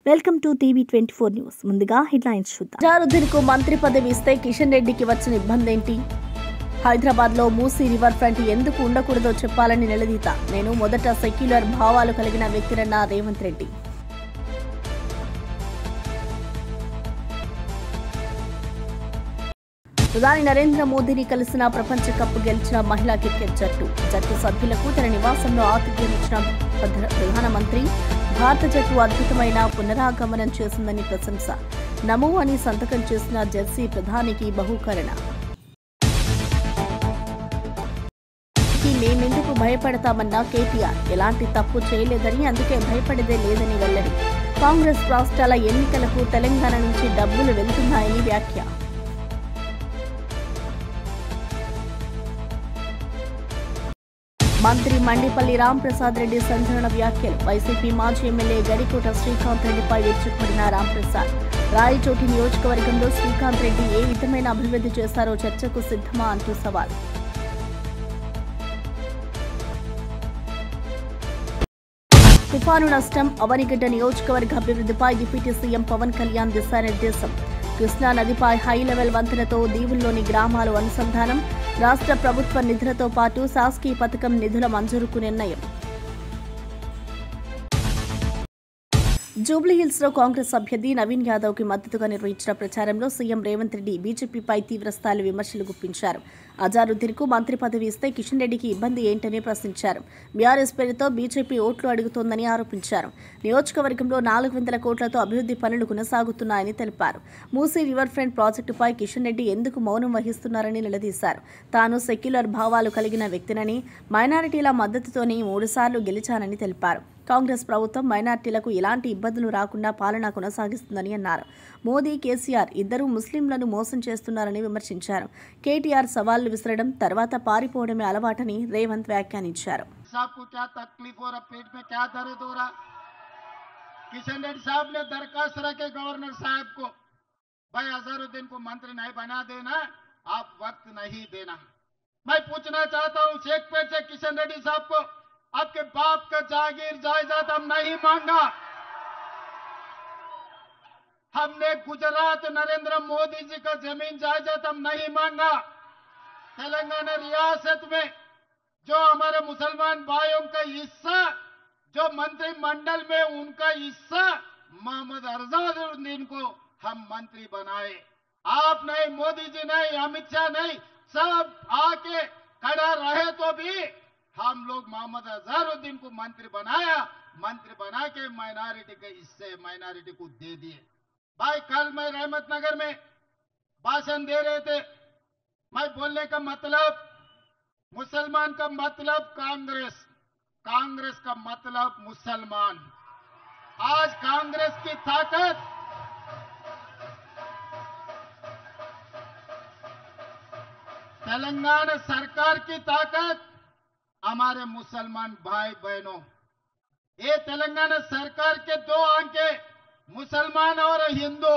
Welcome to TV24 news. ముందుగా headlines చూద్దాం. అజారుద్దీన్కు మంత్రి పదవి ఇస్తే కిషన్ రెడ్డికి వచ్చిన ఇబ్బంది ఏంటి? హైదరాబాద్లో మూసీ రివర్ ఫ్రంట్ ఎందుకు ఉండకూడదో చెప్పాలని నిలదీత. నేను మొదట సెక్యులర్ భావాలు కలిగిన వ్యక్తిరన్న రేవంత్ రెడ్డి. ప్రధాని నరేంద్ర మోదీని కలిసిన ప్రపంచ కప్ గెలిచిన మహిళా క్రికెట్ జట్టు సభ్యులకు తన నివాసంలో ఆతిథ్యం ఇచ్చిన ప్రధానమంత్రి. భారత జట్టు అద్భుతమైన పునరాగమనం చేసిందని ప్రశంస. నమో అని సంతకం చేసిన జెర్సీ ప్రధానికి బహుకరణ. మేమెందుకు భయపడతామన్న కేటీఆర్. ఎలాంటి తప్పు చేయలేదని, అందుకే భయపడేదే లేదని వెల్లడి. కాంగ్రెస్ రాష్ట్రాల ఎన్నికలకు తెలంగాణ నుంచి డబ్బులు వెళ్తున్నాయని వ్యాఖ్య. మంత్రి మండిపల్లి రాంప్రసాద్ రెడ్డి సంచలన వ్యాఖ్యలు. వైసీపీ మాజీ ఎమ్మెల్యే గడికోట శ్రీకాంత్ రెడ్డిపై విరుచుకుపడిన రాంప్రసాద్. రాయచోటి నియోజకవర్గంలో శ్రీకాంత్ రెడ్డి ఏ విధమైన అభివృద్ధి చేశారో చర్చకు సిద్ధమా అంటూ సవాల్. తుఫాను నష్టం, అవనిగడ్డ నియోజకవర్గ అభివృద్ధిపై డిప్యూటీ సీఎం పవన్ కళ్యాణ్ దిశానిర్దేశం. కృష్ణా నదిపై హై లెవెల్ వంతెనతో దీవుల్లోని గ్రామాలు అనుసంధానం. రాష్ట్ర ప్రభుత్వ నిధులతో పాటు శాసకీయ పథకం నిధుల మంజూరుకు నిర్ణయం. జూబ్లీహిల్స్ లో కాంగ్రెస్ అభ్యర్థి నవీన్ యాదవ్ కి మద్దతుగా నిర్వహించిన ప్రచారంలో సీఎం రేవంత్ రెడ్డి బీజేపీపై తీవ్రస్థాయిలో విమర్శలు గుప్పించారు. అజారుద్దీన్ కు మంత్రి పదవి ఇస్తే కిషన్ రెడ్డికి ఇబ్బంది ఏంటని ప్రశ్నించారు. బీఆర్ఎస్ పేరుతో బీజేపీ ఓట్లు అడుగుతోందని ఆరోపించారు. నియోజకవర్గంలో 400 కోట్లతో అభివృద్ధి పనులు కొనసాగుతున్నాయని తెలిపారు. మూసీ రివర్ ఫ్రంట్ ప్రాజెక్టుపై కిషన్ రెడ్డి ఎందుకు మౌనం వహిస్తున్నారని నిలదీశారు. తాను సెక్యులర్ భావాలు కలిగిన వ్యక్తినని, మైనారిటీల మద్దతుతోనే 3 సార్లు గెలిచానని తెలిపారు. కాంగ్రెస్ ప్రభుత్వం మైనార్టీలకు ఎలాంటి ఇబ్బందులు రాకుండా పాలన కొనసాగిస్తుందని అన్నారు. మోదీ, కేసీఆర్ ఇద్దరూ ముస్లింలను మోసం చేస్తున్నారని విమర్శించారు. కేటీఆర్ సవాళ్లు విసరడం, తర్వాత పారిపోవడమే అలవాటని రేవంత్ వ్యాఖ్యానించారు. किशन रेड्डी साहब ने दरखास्त रखे गवर्नर साहब को, भाई अजहरुद्दीन को मंत्री नहीं बना देना, आप वक्त नहीं देना. मैं पूछना चाहता हूं शेखपेट से किशन रेड्डी साहब को, आपके बाप का जागीर जायदाद हम नहीं मांगा. हमने गुजरात नरेंद्र मोदी जी का जमीन जायदाद हम नहीं मांगा. तेलंगाना रियासत में जो हमारे मुसलमान भाइयों का हिस्सा, जो मंत्रिमंडल में उनका हिस्सा, मोहम्मद अजहरुद्दीन को हम मंत्री बनाए. आप नहीं, मोदी जी नहीं, अमित शाह नहीं, सब आके खड़ा रहे तो भी हम लोग मोहम्मद अजहरुद्दीन को मंत्री बनाया. मंत्री बना के माइनॉरिटी के हिस्से माइनॉरिटी को दे दिए. भाई कल मैं रहमत नगर में भाषण दे रहे थे. मैं बोलने का मतलब, मुसलमान का मतलब कांग्रेस, कांग्रेस का मतलब मुसलमान. आज कांग्रेस की ताकत, तेलंगाना सरकार की ताकत हमारे मुसलमान भाई बहनों. ये तेलंगाना सरकार के 2 आंखें, मुसलमान और हिंदू,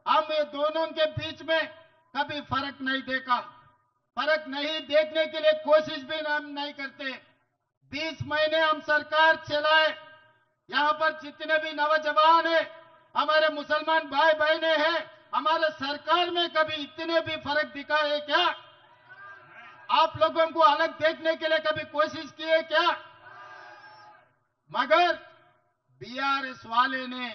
हम ये दोनों के बीच में कभी फर्क नहीं देखा. फर्क नहीं देखने के लिए कोशिश भी हम नहीं करते. 20 महीने हम सरकार चलाए. यहाँ पर जितने भी नौजवान है, हमारे मुसलमान भाई बहने हैं, हमारे सरकार में कभी इतने भी फर्क दिखा है क्या? आप लोगों को अलग देखने के लिए कभी कोशिश की है क्या? मगर बीआरएस वाले ने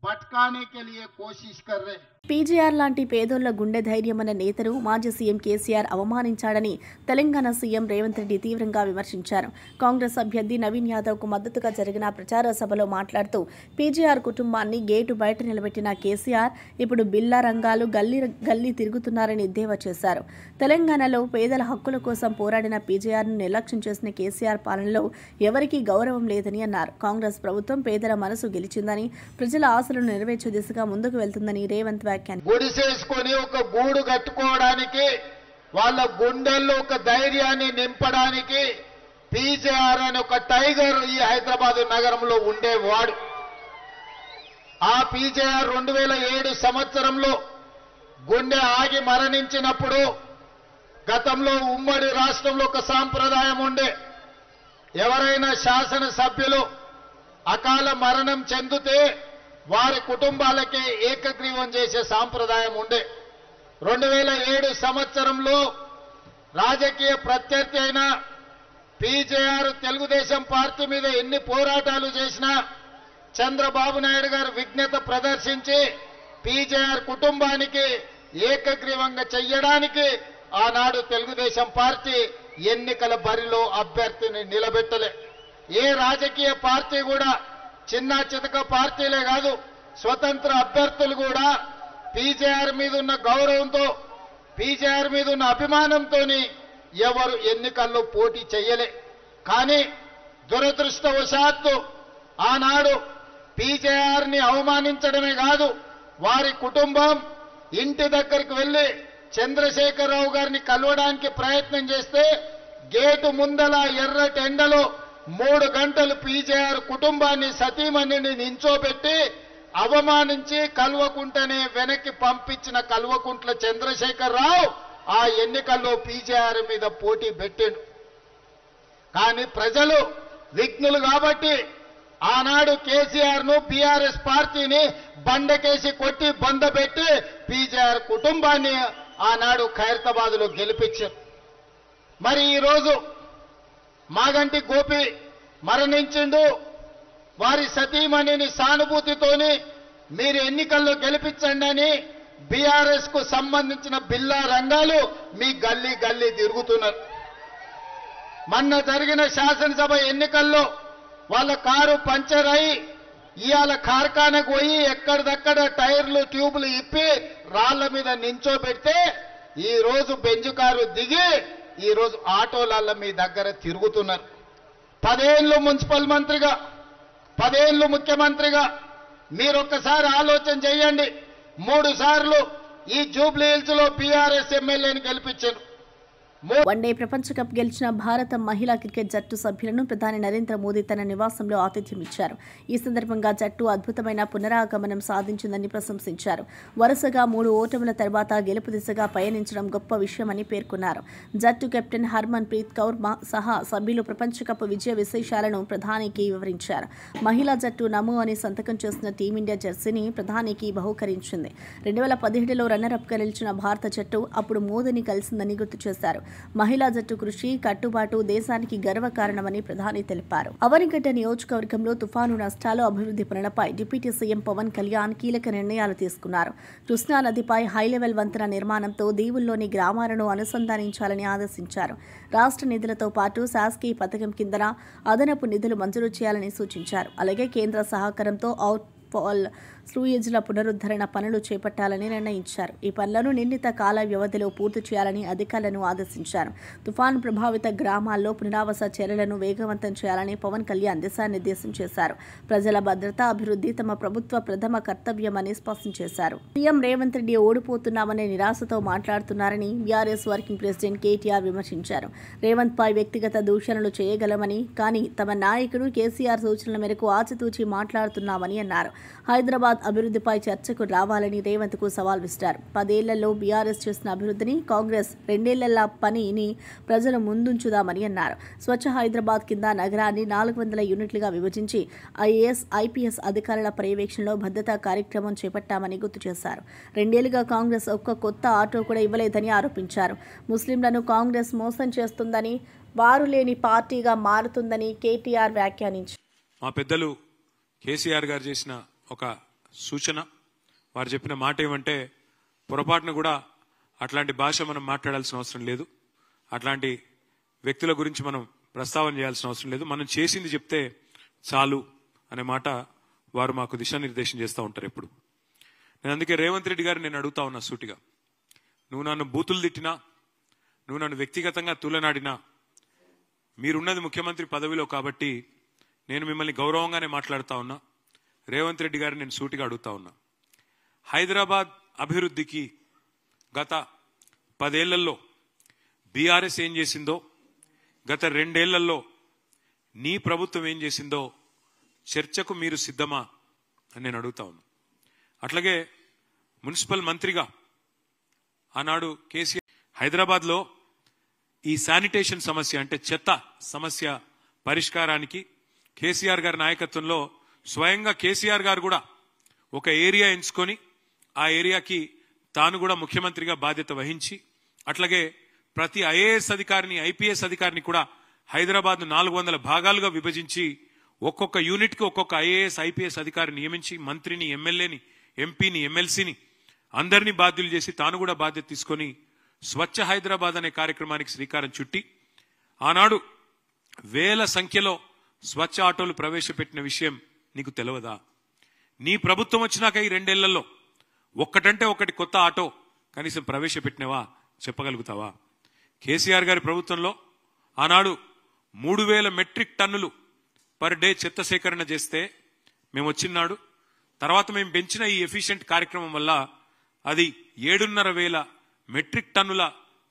भटकाने के लिए कोशिश कर रहे. పీజీఆర్ లాంటి పేదోళ్ల గుండె ధైర్యమన్న నేతను మాజీ సీఎం కేసీఆర్ అవమానించాడని తెలంగాణ సీఎం రేవంత్ రెడ్డి తీవ్రంగా విమర్శించారు. కాంగ్రెస్ అభ్యర్థి నవీన్ యాదవ్ కు మద్దతుగా జరిగిన ప్రచార సభలో మాట్లాడుతూ పీజీఆర్ కుటుంబాన్ని గేటు బయట నిలబెట్టిన కేసీఆర్ ఇప్పుడు బిల్లా రంగాలు గల్లీ తిరుగుతున్నారని ఎద్దేవా చేశారు. తెలంగాణలో పేదల హక్కుల కోసం పోరాడిన పీజీఆర్ను నిర్లక్ష్యం చేసిన కేసీఆర్ పాలనలో ఎవరికీ గౌరవం లేదని అన్నారు. కాంగ్రెస్ ప్రభుత్వం పేదల మనసు గెలిచిందని, ప్రజల ఆశలను నెరవేర్చే దిశగా ముందుకు వెళ్తుందని రేవంత్ గుడిసేసుకొని ఒక గూడు కట్టుకోవడానికి, వాళ్ళ గుండెల్లో ఒక ధైర్యాన్ని నింపడానికి పీజేఆర్ అనే ఒక టైగర్ ఈ హైదరాబాద్ నగరంలో ఉండేవాడు. ఆ పీజేఆర్ 2007 సంవత్సరంలో గుండె ఆగి మరణించినప్పుడు, గతంలో ఉమ్మడి రాష్ట్రంలో ఒక సాంప్రదాయం ఉండే, ఎవరైనా శాసనసభ్యులు అకాల మరణం చెందితే వారి కుటుంబాలకే ఏకగ్రీవం చేసే సాంప్రదాయం ఉండే. 2007 సంవత్సరంలో రాజకీయ ప్రత్యర్థి అయిన పీజేఆర్ తెలుగుదేశం పార్టీ మీద ఎన్ని పోరాటాలు చేసినా చంద్రబాబు నాయుడు గారు విజ్ఞత ప్రదర్శించి పీజేఆర్ కుటుంబానికి ఏకగ్రీవంగా చెయ్యడానికి ఆనాడు తెలుగుదేశం పార్టీ ఎన్నికల బరిలో అభ్యర్థిని నిలబెట్టలే. ఏ రాజకీయ పార్టీ కూడా చిన్న చితక పార్టీలే కాదు, స్వతంత్ర అభ్యర్థులు కూడా పీజేఆర్ మీద ఉన్న గౌరవంతో, పీజేఆర్ మీద ఉన్న అభిమానంతో ఎవరు ఎన్నికల్లో పోటీ చెయ్యలే. కానీ దురదృష్టవశాత్తు ఆనాడు పీజేఆర్ ని అవమానించడమే కాదు, వారి కుటుంబం ఇంటి దగ్గరికి వెళ్లి చంద్రశేఖరరావు గారిని కలవడానికి ప్రయత్నం చేస్తే గేటు ముందల ఎర్రటి ఎండలో 3 గంటలు పీజేఆర్ కుటుంబాన్ని సతీమణిని నించోబెట్టి అవమానించి కల్వకుంటనే వెనక్కి పంపించిన కల్వకుంట్ల చంద్రశేఖరరావు ఆ ఎన్నికల్లో పీజేఆర్ మీద పోటీ పెట్టాడు. కానీ ప్రజలు విఘ్నులు కాబట్టి ఆనాడు కేసీఆర్ ను బీఆర్ఎస్ పార్టీని బండకేసి కొట్టి బందబెట్టి పీజేఆర్ కుటుంబాన్ని ఆనాడు ఖైరతాబాద్ లో గెలిపించారు. మరి ఈరోజు మాగంటి గోపి మరణించిండు, వారి సతీమణిని సానుభూతితోని మీరు ఎన్నికల్లో గెలిపించండి అని బీఆర్ఎస్ కు సంబంధించిన బిల్లా రంగాలు మీ గల్లీ గల్లీ తిరుగుతున్నారు. మొన్న జరిగిన శాసనసభ ఎన్నికల్లో వాళ్ళ కారు పంచర్ అయి ఇవాళ కార్ఖానకు పోయి ఎక్కడిదక్కడ టైర్లు ట్యూబులు ఇప్పి రాళ్ల మీద నించోబెడితే ఈ రోజు బెంజు కారు దిగి ఈ రోజు ఆటోల మీ దగ్గర తిరుగుతున్నారు. 10 ఏళ్లు మున్సిపల్ మంత్రిగా, 10 ఏళ్లు ముఖ్యమంత్రిగా మీరొక్కసారి ఆలోచన చేయండి. 3 సార్లు ఈ జూబ్లీ హిల్స్ లో బీఆర్ఎస్ ఎమ్మెల్యేని గెలిపించారు. వన్డే ప్రపంచ కప్ గెలిచిన భారత మహిళా క్రికెట్ జట్టు సభ్యులను ప్రధాని నరేంద్ర మోదీ తన నివాసంలో ఆతిథ్యం ఇచ్చారు. ఈ సందర్భంగా జట్టు అద్భుతమైన పునరాగమనం సాధించిందని ప్రశంసించారు. వరుసగా 3 ఓటముల తర్వాత గెలుపు దిశగా పయనించడం గొప్ప విషయమని పేర్కొన్నారు. జట్టు కెప్టెన్ హర్మన్ ప్రీత్ కౌర్ సహా సభ్యులు ప్రపంచ కప్ విజయ విశేషాలను ప్రధానికి వివరించారు. మహిళా జట్టు నమో అని సంతకం చేసిన టీమిండియా జెర్సీని ప్రధానికి బహూకరించింది. 2017లో రన్నరప్గా నిలిచిన భారత జట్టు అప్పుడు మోదీని కలిసిందని గుర్తు చేశారు. మహిళా జట్టు కృషి, కట్టుబాటు దేశానికి గర్వకారణమని ప్రధాని తెలిపారు. అవనిగడ్డ నియోజకవర్గంలో తుఫాను నష్టాలు, అభివృద్ధి పనులపై డిప్యూటీ సీఎం పవన్ కళ్యాణ్ కీలక నిర్ణయాలు తీసుకున్నారు. కృష్ణా నదిపై హైలెవెల్ వంతెన నిర్మాణంతో దీవుల్లోని గ్రామాలను అనుసంధానించాలని ఆదేశించారు. రాష్ట్ర నిధులతో పాటు శాసకీయ పథకం కింద అదనపు నిధులు మంజూరు చేయాలని సూచించారు. అలాగే కేంద్ర సహకారంతో అవుట్ ఫాల్ స్లూయేజ్ల పునరుద్ధరణ పనులు చేపట్టాలని నిర్ణయించారు. ఈ పనులను నిర్ణీత కాల వ్యవధిలో పూర్తి చేయాలని అధికారులను ఆదేశించారు. తుఫాను ప్రభావిత గ్రామాల్లో పునరావాస చర్యలను వేగవంతం చేయాలని పవన్ కళ్యాణ్ దిశానిర్దేశం చేశారు. ప్రజల భద్రత, అభివృద్ధి తమ ప్రభుత్వ ప్రథమ కర్తవ్యమని స్పష్టం చేశారు. సీఎం రేవంత్ రెడ్డి ఓడిపోతున్నామనే నిరాశతో మాట్లాడుతున్నారని బీఆర్ఎస్ వర్కింగ్ ప్రెసిడెంట్ కేటీఆర్ విమర్శించారు. రేవంత్ పై వ్యక్తిగత దూషణలు చేయగలమని, కానీ తమ నాయకుడు కేసీఆర్ సూచనల మేరకు ఆచితూచి మాట్లాడుతున్నామని అన్నారు. హైదరాబాద్ అభివృద్ధిపై చర్చకు రావాలని రేవంత్ కు సవాల్ విసిరారు. 10 ఏళ్లలో బీఆర్ఎస్ చేసిన అభివృద్ధిని, కాంగ్రెస్ 2 ఏళ్ల పనిని ప్రజల ముందుంచుదామని అన్నారు. స్వచ్ఛ హైదరాబాద్ కింద నగరాన్ని 400 యూనిట్లుగా విభజించి ఐఏఎస్, ఐపీఎస్ అధికారుల పర్యవేక్షణలో భద్రతా కార్యక్రమం చేపట్టామని గుర్తు చేశారు. 2 ఏళ్లుగా కాంగ్రెస్ ఒక్క కొత్త ఆటో కూడా ఇవ్వలేదని ఆరోపించారు. ముస్లింలను కాంగ్రెస్ మోసం చేస్తుందని, వారు లేని పార్టీగా మారుతుందని కేటీఆర్ వ్యాఖ్యానించారు. మా పెద్దలు కేసీఆర్ గారు చేసిన ఒక సూచన, వారు చెప్పిన మాట ఏమంటే, పొరపాటున కూడా అట్లాంటి భాష మనం మాట్లాడాల్సిన అవసరం లేదు, అట్లాంటి వ్యక్తుల గురించి మనం ప్రస్తావన చేయాల్సిన అవసరం లేదు, మనం చేసింది చెప్తే చాలు అనే మాట వారు మాకు దిశానిర్దేశం చేస్తూ ఉంటారు ఎప్పుడు. నేను అందుకే రేవంత్ రెడ్డి గారు నేను అడుగుతా ఉన్నా సూటిగా, నువ్వు నన్ను బూతులు తిట్టినా, నువ్వు నన్ను వ్యక్తిగతంగా తూలనాడినా, మీరున్నది ముఖ్యమంత్రి పదవిలో కాబట్టి నేను మిమ్మల్ని గౌరవంగానే మాట్లాడుతా ఉన్నా. రేవంత్ రెడ్డి గారిని నేను సూటిగా అడుగుతా ఉన్నా, హైదరాబాద్ అభివృద్ధికి గత 10 ఏళ్లలో బీఆర్ఎస్ ఏం చేసిందో, గత 2 ఏళ్లలో నీ ప్రభుత్వం ఏం చేసిందో చర్చకు మీరు సిద్ధమా అని నేను అడుగుతా ఉన్నా. అట్లాగే మున్సిపల్ మంత్రిగా ఆనాడు కేసీఆర్ హైదరాబాద్లో ఈ శానిటేషన్ సమస్య అంటే చెత్త సమస్య పరిష్కారానికి కేసీఆర్ గారి నాయకత్వంలో స్వయంగా కేసీఆర్ గారు కూడా ఒక ఏరియా ఎంచుకొని ఆ ఏరియాకి తాను కూడా ముఖ్యమంత్రిగా బాధ్యత వహించి అట్లాగే ప్రతి ఐఏఎస్ అధికారిని ఐపీఎస్ అధికారిని కూడా హైదరాబాద్ 400 భాగాలుగా విభజించి ఒక్కొక్క యూనిట్ కి ఒక్కొక్క ఐఏఎస్ ఐపీఎస్ అధికారిని నియమించి మంత్రిని ఎమ్మెల్యేని ఎంపీని ఎమ్మెల్సీని అందరినీ బాధ్యులు చేసి తాను కూడా బాధ్యత తీసుకొని స్వచ్ఛ హైదరాబాద్ అనే కార్యక్రమానికి శ్రీకారం చుట్టి ఆనాడు వేల సంఖ్యలో స్వచ్ఛ ఆటోలు ప్రవేశపెట్టిన విషయం నీకు తెలియదా? నీ ప్రభుత్వం వచ్చినాక ఈ 2 ఏళ్లలో ఒక్కటంటే ఒకటి కొత్త ఆటో కనీసం ప్రవేశపెట్టినవా చెప్పగలుగుతావా? కేసీఆర్ గారి ప్రభుత్వంలో ఆనాడు 3000 మెట్రిక్ టన్నులు పర్ డే చెత్త సేకరణ చేస్తే మేము వచ్చినాడు తర్వాత మేము పెంచిన ఈ ఎఫిషియెంట్ కార్యక్రమం వల్ల అది 7,500 మెట్రిక్ టన్నుల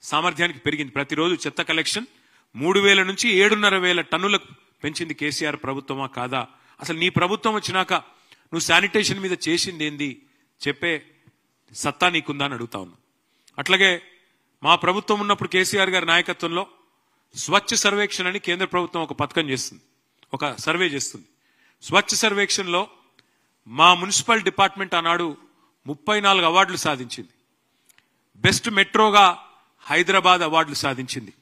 సామర్థ్యానికి పెరిగింది. ప్రతిరోజు చెత్త కలెక్షన్ 3,000 నుంచి 7,500 టన్నులకు పెంచింది కేసీఆర్ ప్రభుత్వమా కాదా? అసలు నీ ప్రభుత్వం వచ్చినాక నువ్వు శానిటేషన్ మీద చేసింది ఏంది చెప్పే సత్తా నీకుందా అని అడుగుతా ఉన్నా. అట్లాగే మా ప్రభుత్వం ఉన్నప్పుడు కేసీఆర్ గారి నాయకత్వంలో స్వచ్ఛ సర్వేక్షణ అని కేంద్ర ప్రభుత్వం ఒక పథకం చేస్తుంది, ఒక సర్వే చేస్తుంది. స్వచ్ఛ సర్వేక్షణలో మా మున్సిపల్ డిపార్ట్మెంట్ ఆనాడు 34 అవార్డులు సాధించింది. బెస్ట్ మెట్రోగా హైదరాబాద్ అవార్డులు సాధించింది.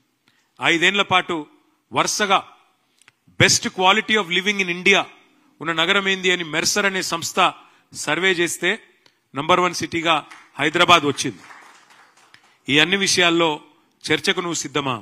5 ఏళ్ల పాటు వరుసగా best quality of living in India ఉన్న నగరం ఏంది అని మెర్సర్ అనే సంస్థ సర్వే చేస్తే నంబర్ 1 సిటీగా హైదరాబాద్ వచ్చింది. ఈ అన్ని విషయాల్లో చర్చకు నువ్వు సిద్ధమా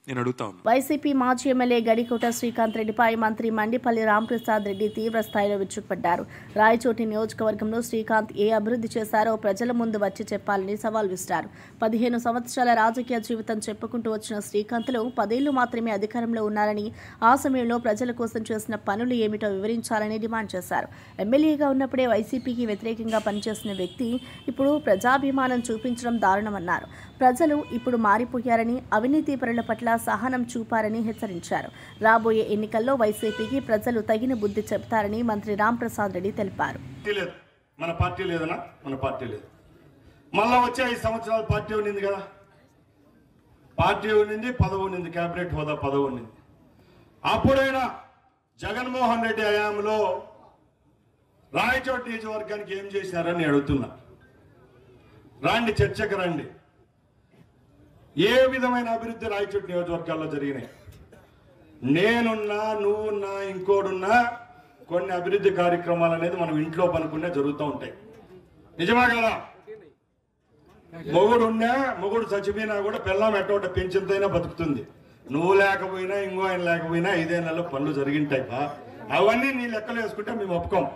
నేను అడుగుతా ఉన్నా. వైసీపీ మాజీ ఎమ్మెల్యే గడికోట శ్రీకాంత్ రెడ్డిపై మంత్రి మండిపల్లి రాంప్రసాద్ రెడ్డి తీవ్ర స్థాయిలో విరుచుకుపడ్డారు. రాయచోటి నియోజకవర్గంలో శ్రీకాంత్ ఏ అభివృద్ధి చేశారో ప్రజల ముందు వచ్చి చెప్పాలని సవాల్ విసిరారు. 15 సంవత్సరాల రాజకీయ జీవితం చెప్పుకుంటూ వచ్చిన శ్రీకాంత్లో 10 ఏళ్లు మాత్రమే అధికారంలో ఉన్నారని, ఆ సమయంలో ప్రజల కోసం చేసిన పనులు ఏమిటో వివరించాలని డిమాండ్ చేశారు. ఎమ్మెల్యేగా ఉన్నప్పుడే వైసీపీకి వ్యతిరేకంగా పనిచేసిన వ్యక్తి ఇప్పుడు ప్రజాభిమానం చూపించడం దారుణమన్నారు. ప్రజలు ఇప్పుడు మారిపోయారని, అవినీతి పరుల పట్ల సహనం చూపారని హెచ్చరించారు. రాబోయే ఎన్నికల్లో వైసీపీకి ప్రజలు తగిన బుద్ధి చెబుతారని మంత్రి రాంప్రసాద్ రెడ్డి తెలిపారు. మన పార్టీ లేదనా? మన పార్టీ లేదు. మళ్ళా వచ్చే 5 సంవత్సరాల పార్టీ ఉండింది కదా, పార్టీ ఉండింది, పదవి ఉండింది, కేబినెట్ హోదా పదవి ఉండింది. అప్పుడైనా జగన్మోహన్ రెడ్డి హయాంలో రాయచోటి నియోజకవర్గానికి ఏం చేశారని అడుగుతున్నా. రండి, చర్చకు రండి. ఏ విధమైన అభివృద్ధి రాయచోటి నియోజకవర్గాల్లో జరిగినాయి? నేనున్నా, నువ్వున్నా, ఇంకోడున్నా కొన్ని అభివృద్ధి కార్యక్రమాలు అనేది మనం ఇంట్లో పనుకునే జరుగుతూ ఉంటాయి. నిజమా కదా? మొగుడు చచ్చిపోయినా కూడా పిల్లం ఎట్టోట పెంచింతైనా బతుకుతుంది. నువ్వు లేకపోయినా, ఇంకో ఆయన లేకపోయినా 5 ఏళ్లలో పనులు జరిగింటాయి. అవన్నీ నీ లెక్కలు వేసుకుంటే మేము ఒప్పుకోం,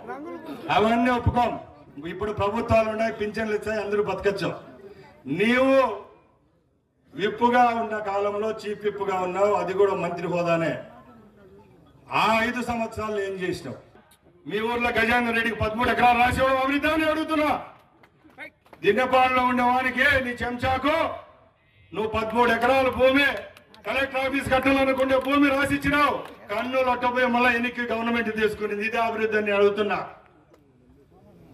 అవన్నీ ఒప్పుకోం. ఇప్పుడు ప్రభుత్వాలు ఉన్నాయి, పింఛన్లు ఇస్తాయి, అందరూ బతకచ్చు. నీవు విప్పుగా ఉన్న కాలంలో చీఫ్ విప్పుగా ఉన్నావు, అది కూడా మంత్రి హోదానే. ఆ 5 సంవత్సరాలు ఏం చేసినావు? మీ ఊర్లో గజేంద్ర రెడ్డికి 13 ఎకరాలు రాసేవాడు అభివృద్ధి అని అడుగుతున్నా. దిన్నపాడులో ఉండేవానికి నీ చెంచాకు నువ్వు 13 ఎకరాల భూమి కలెక్టర్ ఆఫీస్ కట్టాలనుకుంటే భూమి రాసిచ్చినావు. కన్నులు అట్టపోయి మళ్ళీ ఎన్నిక గవర్నమెంట్ తీసుకునింది. ఇదే అభివృద్ధి అని అడుగుతున్నా.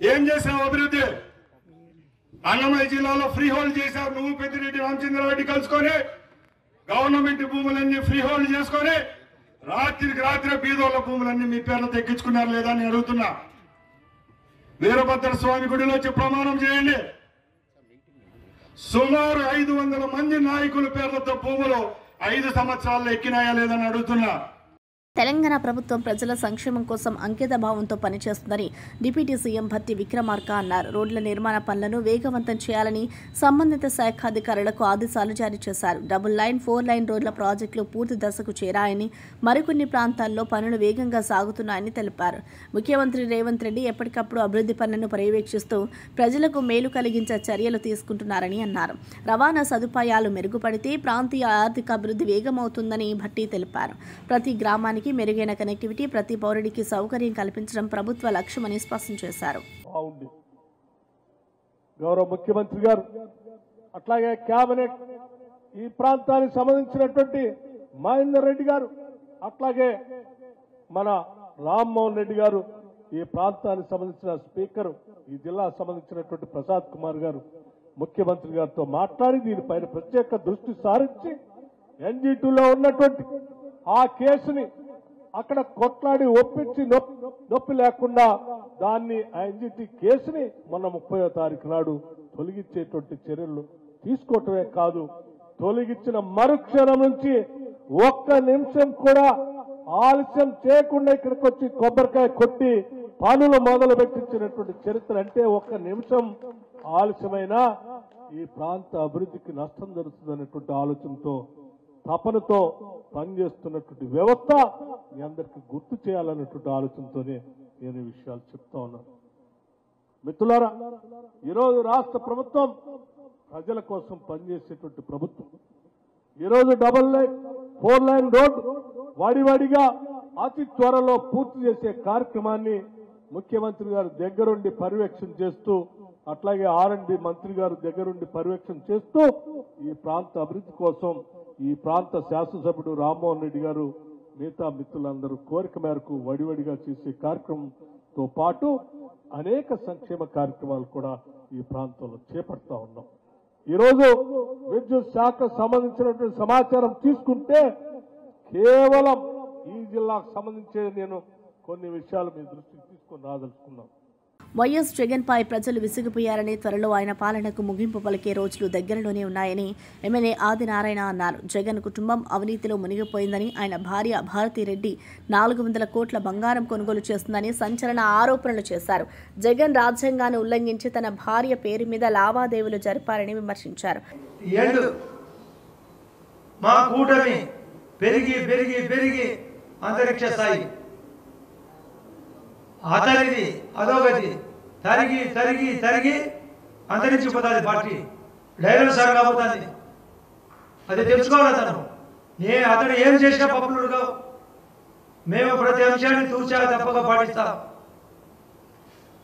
ఏం చేసావు అభివృద్ధి? అన్నమయ్య జిల్లాలో ఫ్రీ హోల్డ్ చేశారు. నువ్వు పెద్దిరెడ్డి రామచంద్రారెడ్డి కలుసుకొని గవర్నమెంట్ భూములన్నీ ఫ్రీ హోల్డ్ చేసుకొని రాత్రికి రాత్రి బీదోళ్ల భూములన్నీ మీ పేర్లతో ఎక్కించుకున్నారు లేదా అని అడుగుతున్నా. వీరభద్ర స్వామి గుడిలో వచ్చి ప్రమాణం చేయండి. సుమారు 500 మంది నాయకుల పేర్లతో భూములు 5 సంవత్సరాల్లో ఎక్కినాయా లేదని అడుగుతున్నా. తెలంగాణ ప్రభుత్వం ప్రజల సంక్షేమం కోసం అంకిత భావంతో పనిచేస్తుందని డిప్యూటీ సీఎం భట్టి విక్రమార్క అన్నారు. రోడ్ల నిర్మాణ పనులను వేగవంతం చేయాలని సంబంధిత శాఖ అధికారులకు ఆదేశాలు జారీ చేశారు. 2 లైన్ 4 లైన్ రోడ్ల ప్రాజెక్టులు పూర్తి దశకు చేరాయని, మరికొన్ని ప్రాంతాల్లో పనులు వేగంగా సాగుతున్నాయని తెలిపారు. ముఖ్యమంత్రి రేవంత్ రెడ్డి ఎప్పటికప్పుడు అభివృద్ధి పనులను పర్యవేక్షిస్తూ ప్రజలకు మేలు కలిగించే చర్యలు తీసుకుంటున్నారని అన్నారు. రవాణా సదుపాయాలు మెరుగుపడితే ప్రాంతీయ ఆర్థిక అభివృద్ధి వేగమవుతుందని భట్టి తెలిపారు. ప్రతి గ్రామానికి మెరుగైన కనెక్టివిటీ, ప్రతి పౌరుడికి సౌకర్యం కల్పించడం ప్రభుత్వ లక్ష్యమని స్పష్టం చేశారు. గౌరవ ముఖ్యమంత్రి గారు అట్లాగే కేబినెట్ ఈ ప్రాంతానికి సంబంధించినటువంటి మహేందర్ రెడ్డి గారు, అట్లాగే మన రామ్మోహన్ రెడ్డి గారు, ఈ ప్రాంతానికి సంబంధించిన స్పీకర్, ఈ జిల్లాకు సంబంధించినటువంటి ప్రసాద్ కుమార్ గారు ముఖ్యమంత్రి గారితో మాట్లాడి దీనిపైన ప్రత్యేక దృష్టి సారించి NG2లో ఉన్నటువంటి ఆ కేసుని అక్కడ కొట్లాడి ఒప్పించి నొప్పి లేకుండా దాన్ని ఎన్జిటి కేసుని మొన్న 30వ తారీఖు నాడు తొలగించేటువంటి చర్యలు తీసుకోవటమే కాదు, తొలగించిన మరుక్షణం నుంచి ఒక్క నిమిషం కూడా ఆలస్యం చేయకుండా ఇక్కడికి వచ్చి కొబ్బరికాయ కొట్టి పనులు మొదలు పెట్టించినటువంటి చరిత్ర. అంటే ఒక్క నిమిషం ఆలస్యమైనా ఈ ప్రాంత అభివృద్ధికి నష్టం జరుగుతుందనేటువంటి ఆలోచనతో తపనతో పనిచేస్తున్నటువంటి వ్యవస్థ మీ అందరికీ గుర్తు చేయాలన్నటువంటి ఆలోచనతోనే నేను ఈ విషయాలు చెప్తా ఉన్నాను. మిత్రులారా, ఈరోజు రాష్ట్ర ప్రభుత్వం ప్రజల కోసం పనిచేసేటువంటి ప్రభుత్వం. ఈరోజు 4 లైన్ రోడ్ వాడివాడిగా అతి త్వరలో పూర్తి చేసే కార్యక్రమాన్ని ముఖ్యమంత్రి గారు దగ్గరుండి పర్యవేక్షణ చేస్తూ, అట్లాగే R&D మంత్రి గారు దగ్గరుండి పర్యవేక్షణ చేస్తూ ఈ ప్రాంత అభివృద్ధి కోసం ఈ ప్రాంత శాసనసభ్యుడు రామ్మోహన్ రెడ్డి గారు మిగతా మిత్రులందరూ కోరిక మేరకు వడివడిగా చేసే కార్యక్రమంతో పాటు అనేక సంక్షేమ కార్యక్రమాలు కూడా ఈ ప్రాంతంలో చేపడతా ఉన్నాం. ఈరోజు విద్యుత్ శాఖకు సంబంధించినటువంటి సమాచారం తీసుకుంటే కేవలం ఈ జిల్లాకు సంబంధించి నేను కొన్ని విషయాలు మీ దృష్టికి తీసుకొని రాదలుచుకున్నాను. వైఎస్ జగన్ పై ప్రజలు విసిగిపోయారని, త్వరలో ఆయన పాలనకు ముగింపు పలికే రోజులు దగ్గరలోనే ఉన్నాయని ఎమ్మెల్యే ఆదినారాయణ అన్నారు. జగన్ కుటుంబం అవినీతిలో మునిగిపోయిందని, ఆయన భార్య భారతిరెడ్డి 400 కోట్ల బంగారం కొనుగోలు చేస్తుందని సంచలన ఆరోపణలు చేశారు. జగన్ రాజ్యాంగాన్ని ఉల్లంఘించి తన భార్య పేరు మీద లావాదేవీలు జరిపారని విమర్శించారు. మా కూటమి పెరిగి పెరిగి పెరిగి అంతరిక్ష స్థాయి, అతనిది అధోగతి, తరిగి తరిగి తరిగి అంతరించిపోతుంది. పార్టీ డైరెక్ట్ సార్ కాబోతుంది. అది తెలుసుకోవాలి. అతను ఏం చేసినా పప్పులుగా మేము ప్రతి అంశాన్ని తూచా తప్పక పాటిస్తాం.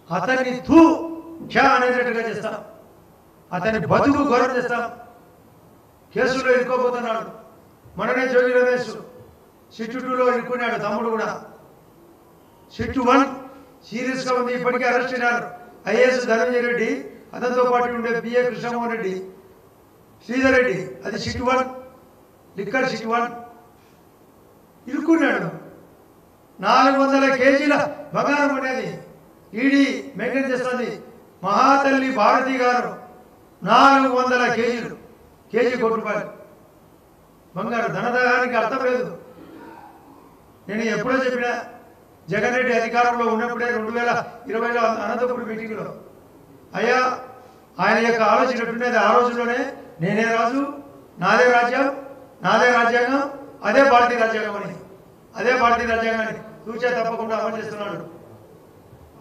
అతన్ని తూ ఖ్యా అనేటట్టుగా చేస్తాం. అతని బతుకు గౌరవ చేస్తాం. కేసులో ఇరుక్కోబోతున్నాడు. మననే జోగి రమేష్ సిట్టు 2లో ఇరుక్కున్నాడు. తమ్ముడు కూడా సిట్టు 1 సీరియస్ గా ఉంది. ఇప్పటికే అరెస్ట్ అయినారు ఐఏఎస్ ధనంజయ రెడ్డి, అతనితో పాటు ఉండే బిఏ కృష్ణమోహన్ రెడ్డి, శ్రీధర్ రెడ్డి. అది సిట్టు 1 లిక్కర్ సిట్టు 1 ఇరుక్కున్నాడు. 400 కేజీల బంగారం అనేది ఈడీ మెయింటైన్ చేస్తుంది. మహాతల్లి భారతి గారు 400 కేజీలు, కేజీ ₹1 బంగారు. ధనదానికి అర్థం లేదు. నేను ఎప్పుడో చెప్పినా, జగన్ రెడ్డి అధికారంలో ఉన్నప్పుడే 2020లో అనంతపురం మీటింగ్లో, అయ్యా ఆయన యొక్క ఆలోచన ఎట్టున్నది ఆ రోజుల్లోనే, నేనే రాజు, నాదే రాజ్యం, నాదే రాజ్యాంగం, అదే భారతీయ రాజ్యాంగం అని, అదే భారతీయ రాజ్యాంగాన్ని తూచా తప్పకుండా అమలు చేస్తున్నాడు.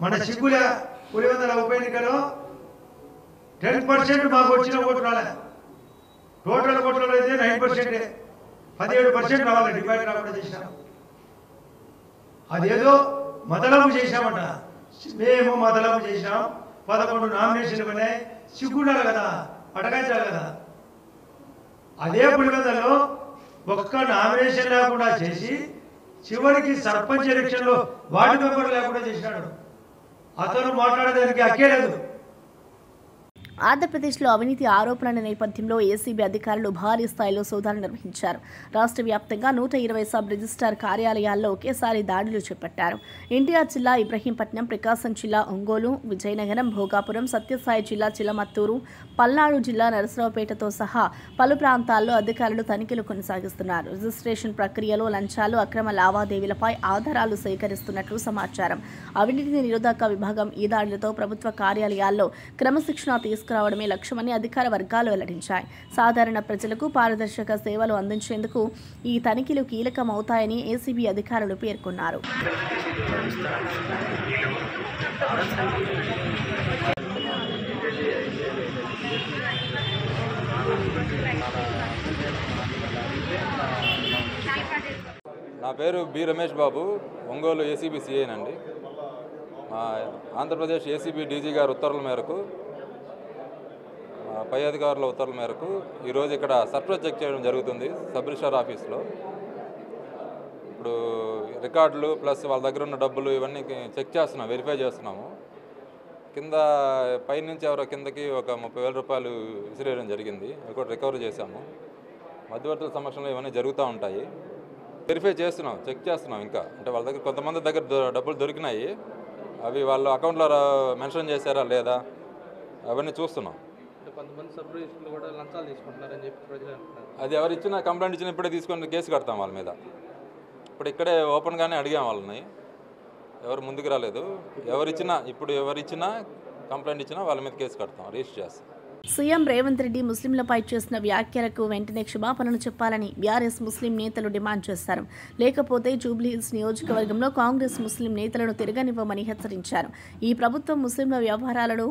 మన సిగ్గుల పులివెందుల ఉప ఎన్నికలో 10% మాకు వచ్చిన ఓటు రాలే. టోటల్ ఓట్లలో అయితే 9%, 17% రావాలి. డివైడ్ రాకుండా చేసినాం. అదేదో మతలబు చేశామట. మేము మతలబు చేశాం. 11 నామినేషన్లు ఉన్నాయి. సిగ్గుండాలి కదా, అటకాయించాలి కదా. అదే పులివెందులలో ఒక్క నామినేషన్ లేకుండా చేసి చివరికి సర్పంచ్ ఎలక్షన్లో వార్డు మెంబర్ లేకుండా చేసినాడు. అతను మాట్లాడేదానికి హక్కే లేదు. ఆంధ్రప్రదేశ్లో అవినీతి ఆరోపణల నేపథ్యంలో ఏసీబీ అధికారులు భారీ స్థాయిలో సోదాలు నిర్వహించారు. రాష్ట్ర వ్యాప్తంగా 120 సబ్ రిజిస్ట్రార్ కార్యాలయాల్లో ఒకేసారి దాడులు చేపట్టారు. ఎన్టీఆర్ జిల్లా ఇబ్రహీంపట్నం, ప్రకాశం జిల్లా ఒంగోలు, విజయనగరం, భోగాపురం, సత్యసాయి జిల్లా చిలమత్తూరు, పల్నాడు జిల్లా నరసరావుపేటతో సహా పలు ప్రాంతాల్లో అధికారులు తనిఖీలు కొనసాగిస్తున్నారు. రిజిస్ట్రేషన్ ప్రక్రియలో లంచాలు, అక్రమ లావాదేవీలపై ఆధారాలు సేకరిస్తున్నట్లు సమాచారం. అవినీతి నిరోధక విభాగం ఈ దాడులతో ప్రభుత్వ కార్యాలయాల్లో క్రమశిక్షణ తీసుకురావడమే లక్ష్యమని అధికార వర్గాలు వెల్లడించాయి. సాధారణ ప్రజలకు పారదర్శక సేవలు అందించేందుకు ఈ తనిఖీలు కీలకమవుతాయని ఏసీబీ అధికారులు పేర్కొన్నారు. నా పేరు B Ramesh Babu, Ongole ACB సిఐనండి. Andhra Pradesh ACB DG గారి ఉత్తర్వుల మేరకు, పై అధికారుల ఉత్తర్వుల మేరకు ఈరోజు ఇక్కడ సర్ప్రైజ్ చెక్ చేయడం జరుగుతుంది సబ్ రిజిస్ట్రార్ ఆఫీస్లో. ఇప్పుడు రికార్డులు ప్లస్ వాళ్ళ దగ్గర ఉన్న డబ్బులు ఇవన్నీ చెక్ చేస్తున్నాం, వెరిఫై చేస్తున్నాము. కింద పైనుంచి ఎవరో కిందకి ఒక 30,000 రూపాయలు విసిరేయడం జరిగింది. అవి కూడా రికవర్ చేశాము. మధ్యవర్తుల సమక్షంలో ఇవన్నీ జరుగుతూ ఉంటాయి. వెరిఫై చేస్తున్నాం, చెక్ చేస్తున్నాం. ఇంకా అంటే వాళ్ళ దగ్గర కొంతమంది దగ్గర డబ్బులు దొరికినాయి, అవి వాళ్ళు అకౌంట్లో మెన్షన్ చేశారా లేదా అవన్నీ చూస్తున్నాం. కొంతమంది సబ్ రిజిస్టర్లు కూడా లంచాలు తీసుకుంటున్నారని చెప్పి ప్రజలు అంటున్నారు. అది ఎవరు ఇచ్చినా కంప్లైంట్ ఇచ్చినా ఇప్పుడే తీసుకొని కేసు కడతాం వాళ్ళ మీద. ఇప్పుడు ఇక్కడే ఓపెన్గానే అడిగాం వాళ్ళని, ఎవరు ముందుకు రాలేదు. ఎవరిచ్చినా కంప్లైంట్ ఇచ్చినా వాళ్ళ మీద కేసు కడతాం, రిజిస్టర్ చేస్తాం. సీఎం రేవంత్ రెడ్డి ముస్లింలపై చేసిన వ్యాఖ్యలకు వెంటనే క్షమాపణలు చెప్పాలని బీఆర్ఎస్ ముస్లిం నేతలు డిమాండ్ చేశారు. లేకపోతే జూబ్లీహిల్స్ నియోజకవర్గంలో కాంగ్రెస్ ముస్లిం నేతలను తిరగనివ్వమని హెచ్చరించారు. ఈ ప్రభుత్వం ముస్లింల వ్యవహారాలను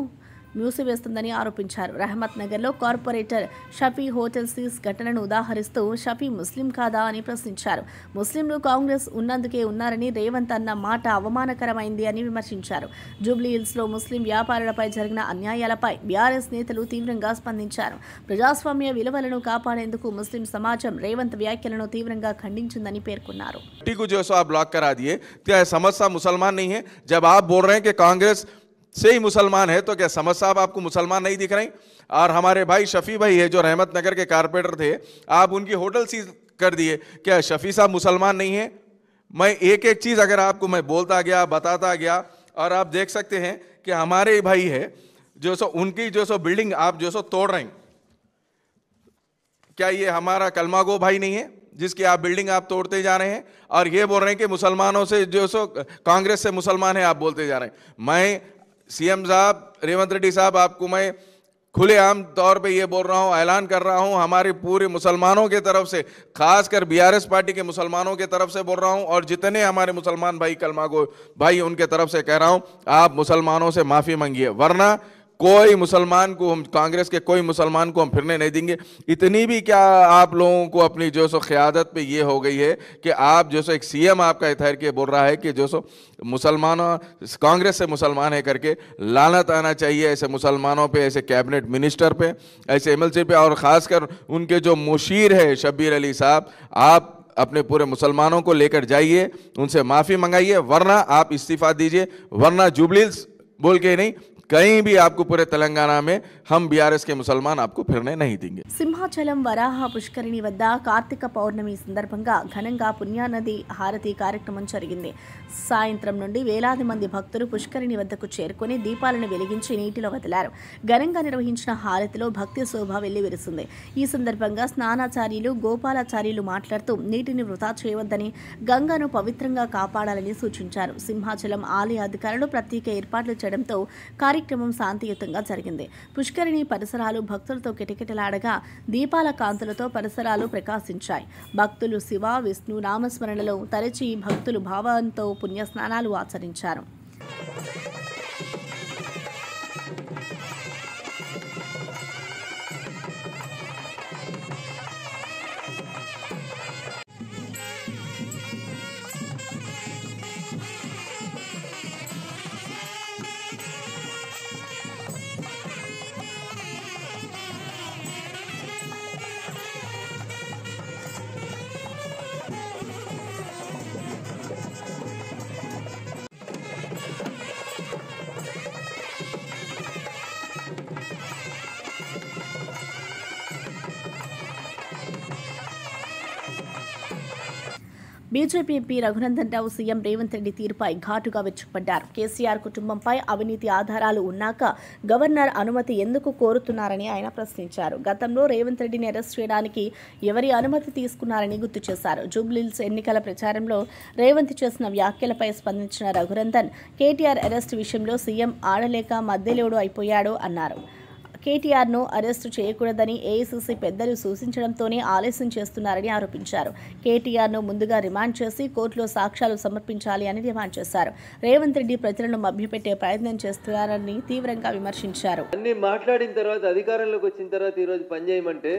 మూసివేస్తుందని ఆరోపించారు. రహమత్ నగర్లో కార్పొరేటర్ షఫీ హోటల్ సీజ్ ఘటనను ఉదాహరిస్తూ షఫీ ముస్లిం కాదా అని ప్రశ్నించారు. ముస్లింలు కాంగ్రెస్ ఉన్నందుకే ఉన్నారని రేవంత్ అన్న మాట అవమానకరమైంది అని విమర్శించారు. జూబ్లీహిల్స్లో ముస్లిం వ్యాపారులపై జరిగిన అన్యాయాలపై బీఆర్ఎస్ నేతలు తీవ్రంగా స్పందించారు. ప్రజాస్వామ్య విలువలను కాపాడేందుకు ముస్లిం సమాజం రేవంత్ వ్యాఖ్యలను తీవ్రంగా ఖండించిందని పేర్కొన్నారు. से ही मुसलमान है तो क्या समझ साहब आपको मुसलमान नहीं दिख रहे? और हमारे भाई शफी भाई है जो रहमत नगर के कारपोरेटर थे, आप उनकी होटल सीज कर दिए, क्या शफी साहब मुसलमान नहीं है? मैं एक एक चीज़ अगर आपको मैं बोलता गया, बताता गया, और आप देख सकते हैं कि हमारे भाई है जो सो उनकी जो सो बिल्डिंग आप जो सो तोड़ रहे हैं, क्या ये हमारा कलमागो भाई नहीं है जिसकी आप बिल्डिंग आप तोड़ते जा रहे हैं और ये बोल रहे हैं कि मुसलमानों से जो सो कांग्रेस से मुसलमान है आप बोलते जा रहे हैं? मैं सीएम साहब रेवंत रेड्डी साहब आपको मैं खुलेआम तौर पे ये बोल रहा हूँ, ऐलान कर रहा हूँ, हमारे पूरे मुसलमानों के तरफ से, खासकर बीआरएस पार्टी के मुसलमानों के तरफ से बोल रहा हूँ, और जितने हमारे मुसलमान भाई कलमागो भाई उनके तरफ से कह रहा हूँ, आप मुसलमानों से माफ़ी मांगिए, वरना कोई मुसलमान को हम कांग्रेस के कोई मुसलमान को हम फिरने नहीं देंगे। इतनी भी क्या आप लोगों को अपनी जो सो क़यादत पे ये हो गई है कि आप जो सो एक सीएम आपका ठहर के बोल रहा है कि जो सो मुसलमानों कांग्रेस से मुसलमान है करके लानत आना चाहिए ऐसे मुसलमानों पे, ऐसे कैबिनेट मिनिस्टर पे, ऐसे एमएलसी पे, और ख़ासकर उनके जो मुशीर है शब्बीर अली साहब, आप अपने पूरे मुसलमानों को लेकर जाइए, उनसे माफ़ी मंगाइए, वरना आप इस्तीफ़ा दीजिए, वरना जुबलीहिल्स बोल के नहीं कहीं भी आपको पूरे तेलंगाना में हम बीआरएस के मुसलमान आपको फिरने नहीं देंगे. సింహాచలం వరాహ పుష్కరిణి వద్ద కార్తీక పౌర్ణమి సందర్భంగా ఘనంగా పుణ్యానది హారతి కార్యక్రమం జరిగింది. సాయంత్రం నుండి వేలాది మంది భక్తులు పుష్కరిణి వద్దకు చేరుకుని దీపాలను వెలిగించి నీటిలో వదిలారు. ఘనంగా నిర్వహించిన హారతిలో భక్తి శోభ వెల్లివిరిసింది. ఈ సందర్భంగా స్నానాచార్యులు గోపాలాచార్యులు మాట్లాడుతూ నీటిని వృధా చేయవద్దని, గంగను పవిత్రంగా కాపాడాలని సూచించారు. సింహాచలం ఆలయ అధికారులు ప్రత్యేక ఏర్పాట్లు చేయడంతో కార్యక్రమం శాంతియుతంగా జరిగింది. పుష్కరిణి పరిసరాలు భక్తులతో కిటకిటలాడగా దీపాల కాంతులతో పరిసరాలు ప్రకాశించాయి. భక్తులు శివ విష్ణు నామస్మరణలో తరచి భక్తులు భావంతో పుణ్యస్నానాలు ఆచరించారు. BJP MP Raghunandan Rao CM Revanth Reddy తీరుపై ఘాటుగా విరుచుకుపడ్డారు. కేసీఆర్ కుటుంబంపై అవినీతి ఆధారాలు ఉన్నాక గవర్నర్ అనుమతి ఎందుకు కోరుతున్నారని ఆయన ప్రశ్నించారు. గతంలో రేవంత్ రెడ్డిని అరెస్ట్ చేయడానికి ఎవరి అనుమతి తీసుకున్నారని గుర్తు చేశారు. జూబ్లీహిల్స్ ఎన్నికల ప్రచారంలో రేవంత్ చేసిన వ్యాఖ్యలపై స్పందించిన రఘునందన్ కేటీఆర్ అరెస్ట్ విషయంలో సీఎం ఆడలేక మధ్యలోడు అయిపోయాడు అన్నారు. కేటీఆర్ను అరెస్టు చేయకూడదని ఏఐసీసీ పెద్దలు సూచించడంతోనే ఆలస్యం చేస్తున్నారని ఆరోపించారు. కేటీఆర్ను ముందుగా రిమాండ్ చేసి కోర్టులో సాక్ష్యాలు సమర్పించాలి అని డిమాండ్ చేశారు. రేవంత్ రెడ్డి ప్రజలను మభ్యపెట్టే ప్రయత్నం చేస్తున్నారని తీవ్రంగా విమర్శించారు. అన్ని మాట్లాడిన తర్వాత అధికారంలోకి వచ్చిన తర్వాత ఈరోజు పనిచేయమంటే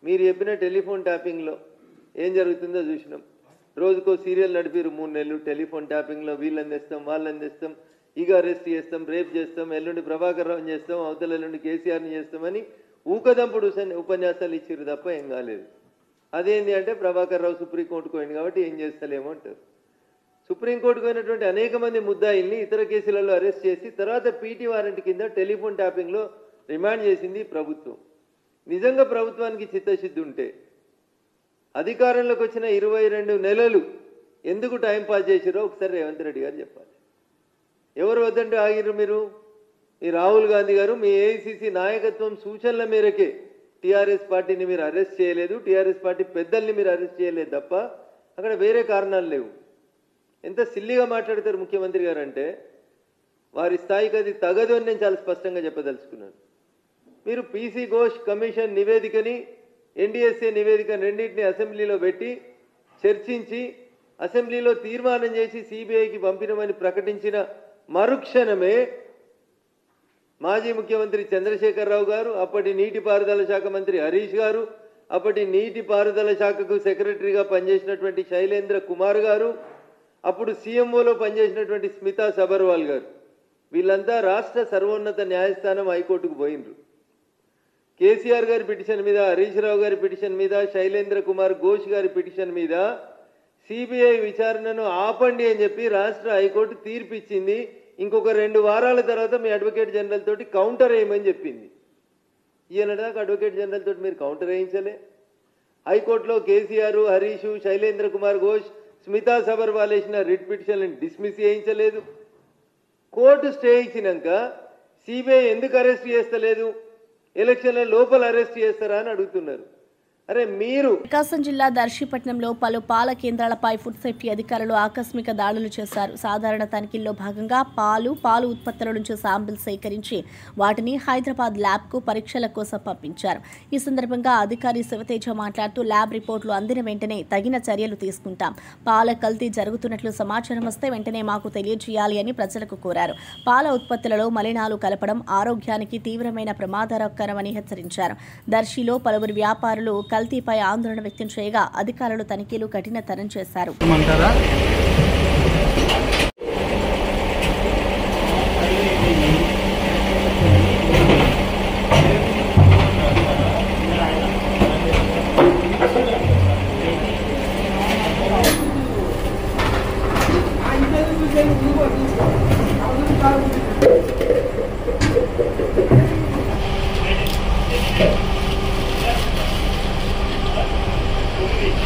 మీరు చెప్పిన టెలిఫోన్ ట్యాపింగ్లో ఏం జరుగుతుందో చూసినాం. రోజుకో సీరియల్ నడిపిరు 3 నెలలు టెలిఫోన్ ట్యాపింగ్లో వీళ్ళని తెస్తాం వాళ్ళని తెస్తాం, ఇక అరెస్ట్ చేస్తాం, రేప్ చేస్తాం, ఎల్లుండి ప్రభాకర్ రావుని చేస్తాం, అవతల ఎల్లుండి కేసీఆర్ని చేస్తామని ఊకదంపుడు ఉపన్యాసాలు ఇచ్చిర్రు తప్ప ఏం కాలేదు. అదేంటి అంటే ప్రభాకర్ రావు సుప్రీంకోర్టుకు పోయింది కాబట్టి ఏం చేస్తలేమో అంటారు. సుప్రీంకోర్టుకు పోయినటువంటి అనేక మంది ముద్దాయిల్ని ఇతర కేసులలో అరెస్ట్ చేసి తర్వాత పీటీ వారెంట్ కింద టెలిఫోన్ ట్యాపింగ్లో రిమాండ్ చేసింది ప్రభుత్వం. నిజంగా ప్రభుత్వానికి చిత్తశుద్ధి ఉంటే అధికారంలోకి వచ్చిన 22 నెలలు ఎందుకు టైం పాస్ చేసిరో ఒకసారి రేవంత్ రెడ్డి గారు చెప్పాలి. ఎవరు వద్దంటే ఆగిరు మీరు? ఈ రాహుల్ గాంధీ గారు మీ ఏఐసిసి నాయకత్వం సూచనల మేరకే టీఆర్ఎస్ పార్టీని మీరు అరెస్ట్ చేయలేదు, టీఆర్ఎస్ పార్టీ పెద్దల్ని మీరు అరెస్ట్ చేయలేదు తప్ప అక్కడ వేరే కారణాలు లేవు. ఎంత సిల్లిగా మాట్లాడతారు ముఖ్యమంత్రి గారు అంటే వారి స్థాయికి అది తగదు అని నేను చాలా స్పష్టంగా చెప్పదలుచుకున్నాను. మీరు పీసీ ఘోష్ కమిషన్ నివేదికని ఎన్డీఎస్ఏ నివేదిక రెండింటిని అసెంబ్లీలో పెట్టి చర్చించి అసెంబ్లీలో తీర్మానం చేసి సిబిఐకి పంపినమని ప్రకటించిన మరుక్షణమే మాజీ ముఖ్యమంత్రి చంద్రశేఖరరావు గారు, అప్పటి నీటిపారుదల శాఖ మంత్రి హరీష్ గారు, అప్పటి నీటిపారుదల శాఖకు సెక్రటరీగా పనిచేసినటువంటి శైలేంద్ర కుమార్ గారు, అప్పుడు సీఎంఓలో పనిచేసినటువంటి స్మితా సబర్వాల్ గారు, వీళ్ళంతా రాష్ట్ర సర్వోన్నత న్యాయస్థానం హైకోర్టుకు పోయినరు. కేసీఆర్ గారి పిటిషన్ మీద, హరీష్ రావు గారి పిటిషన్ మీద, శైలేంద్ర కుమార్ ఘోష్ గారి పిటిషన్ మీద సిబిఐ విచారణను ఆపండి అని చెప్పి రాష్ట్ర హైకోర్టు తీర్పు ఇచ్చింది. ఇంకొక 2 వారాల తర్వాత మీ అడ్వకేట్ జనరల్ తోటి కౌంటర్ వేయమని చెప్పింది. ఈయనదాకా అడ్వకేట్ జనరల్ తోటి మీరు కౌంటర్ వేయించలే. హైకోర్టులో కేసీఆర్, హరీష్, శైలేంద్ర కుమార్ ఘోష్, స్మితా సబర్వాల్ వేసిన రిట్ పిటిషన్లను డిస్మిస్ చేయించలేదు. కోర్టు స్టే ఇచ్చినాక సిబిఐ ఎందుకు అరెస్ట్ చేస్తలేదు? ఎలక్షన్ల లోపల అరెస్ట్ చేస్తారా అని అడుగుతున్నారు. అరే మీరు ప్రకాశం జిల్లా దర్శిపట్నంలో పలు పాల కేంద్రాలపై ఫుడ్ సేఫ్టీ అధికారులు ఆకస్మిక దాడులు చేశారు. సాధారణ తనిఖీల్లో భాగంగా పాలు ఉత్పత్తుల నుంచి శాంపిల్ సేకరించి వాటిని హైదరాబాద్ ల్యాబ్కు పరీక్షల కోసం పంపించారు. ఈ సందర్భంగా అధికారి శివతేజ మాట్లాడుతూ ల్యాబ్ రిపోర్టులు అందిన వెంటనే తగిన చర్యలు తీసుకుంటాం. పాల కల్తీ జరుగుతున్నట్లు సమాచారం వస్తే వెంటనే మాకు తెలియజేయాలి అని ప్రజలకు కోరారు. పాల ఉత్పత్తులలో మలినాలు కలపడం ఆరోగ్యానికి తీవ్రమైన ప్రమాదకరమని హెచ్చరించారు. దర్శిలో పలువురు వ్యాపారులు కల్తీపై ఆందోళన వ్యక్తం చేయగా అధికారులు తనిఖీలు కఠినతరం చేశారు.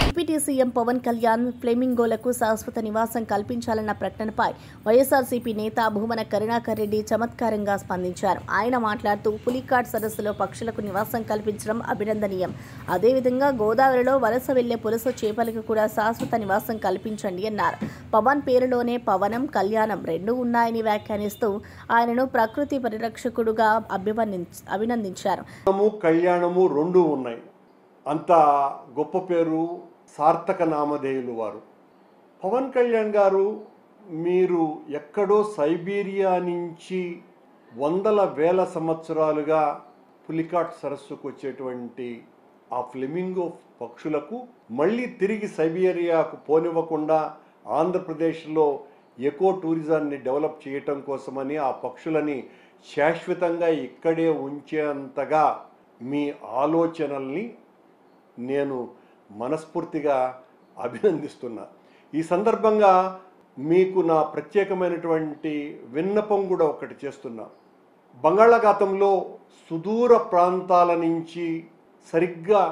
డిప్యూటీ సీఎం పవన్ కళ్యాణ్ ఫ్లెమింగోలకు శాశ్వత నివాసం కల్పించాలన్న ప్రకటనపై వైఎస్ఆర్సీపీ నేత భూమన కరుణాకర్ రెడ్డి చమత్కారంగా స్పందించారు. ఆయన మాట్లాడుతూ పులికాట్ సరస్సులో పక్షులకు నివాసం కల్పించడం అభినందనీయం. అదేవిధంగా గోదావరిలో వలస వెళ్లే పులస చేపలకు కూడా శాశ్వత నివాసం కల్పించండి అన్నారు. పవన్ పేరులోనే పవనం, కళ్యాణం రెండూ ఉన్నాయని వ్యాఖ్యానిస్తూ ఆయనను ప్రకృతి పరిరక్షకుడుగా అభినందించారు. కళ్యాణము రెండూ ఉన్నాయి. అంత గొప్ప పేరు, సార్థక నామధేయులు వారు. పవన్ కళ్యాణ్ గారు, మీరు ఎక్కడో సైబీరియా నుంచి వందల వేల సంవత్సరాలుగా పులికాట్ సరస్సుకు వచ్చేటువంటి ఆ ఫ్లెమింగో పక్షులకు మళ్ళీ తిరిగి సైబీరియాకు పోనివ్వకుండా ఆంధ్రప్రదేశ్లో ఎకో టూరిజాన్ని డెవలప్ చేయటం కోసమని ఆ పక్షులని శాశ్వతంగా ఇక్కడే ఉంచేంతగా మీ ఆలోచనల్ని నేను మనస్ఫూర్తిగా అభినందిస్తున్నా. ఈ సందర్భంగా మీకు నా ప్రత్యేకమైనటువంటి విన్నపం కూడా ఒకటి చేస్తున్నా. బంగాళాఖాతంలో సుదూర ప్రాంతాల నుంచి సరిగ్గా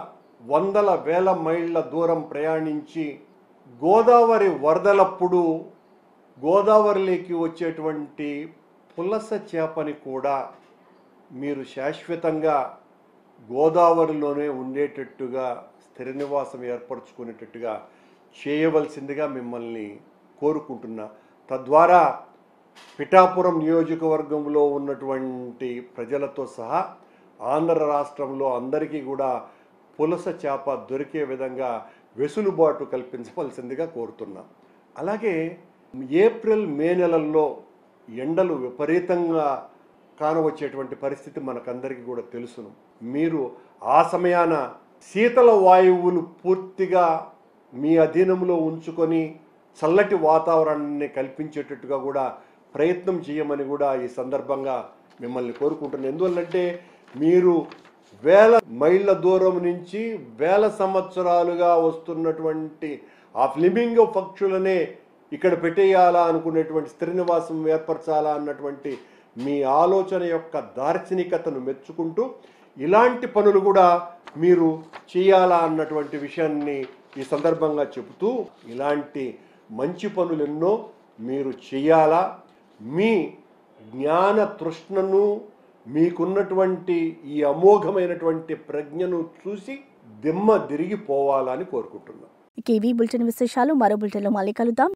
వందల వేల మైళ్ళ దూరం ప్రయాణించి గోదావరి వరదలప్పుడు గోదావరిలోకి వచ్చేటువంటి పులస చేపని కూడా మీరు శాశ్వతంగా గోదావరిలోనే ఉండేటట్టుగా స్థిర నివాసం ఏర్పరచుకునేటట్టుగా చేయవలసిందిగా మిమ్మల్ని కోరుకుంటున్నా. తద్వారా పిఠాపురం నియోజకవర్గంలో ఉన్నటువంటి ప్రజలతో సహా ఆంధ్ర రాష్ట్రంలో అందరికీ కూడా పులస చేప దొరికే విధంగా వెసులుబాటు కల్పించవలసిందిగా కోరుతున్నా. అలాగే ఏప్రిల్, మే నెలల్లో ఎండలు విపరీతంగా కానవచ్చేటువంటి పరిస్థితి మనకందరికీ కూడా తెలుసును. మీరు ఆ సమయాన శీతల వాయువులు పూర్తిగా మీ అధీనంలో ఉంచుకొని చల్లటి వాతావరణాన్ని కల్పించేటట్టుగా కూడా ప్రయత్నం చేయమని కూడా ఈ సందర్భంగా మిమ్మల్ని కోరుకుంటున్నాను. ఎందువల్లంటే మీరు వేల మైళ్ళ దూరం నుంచి వేల సంవత్సరాలుగా వస్తున్నటువంటి ఆ ఫ్లెమింగో పక్షులనే ఇక్కడ పెట్టేయాలా అనుకునేటువంటి స్థిర నివాసం ఏర్పరచాలా అన్నటువంటి మీ ఆలోచన యొక్క దార్శనికతను మెచ్చుకుంటూ ఇలాంటి పనులు కూడా మీరు చేయాలా అన్నటువంటి విషయాన్ని ఈ సందర్భంగా చెబుతూ ఇలాంటి మంచి పనులెన్నో మీరు చేయాలా, మీ జ్ఞాన తృష్ణను మీకున్నటువంటి ఈ అమోఘమైనటువంటి ప్రజ్ఞను చూసి దిమ్మ తిరిగిపోవాలని కోరుకుంటున్నాం. కేవీ బులెటిన్ విశేషాలు మరో బులెటిన్లో మళ్ళీ కలుద్దాం.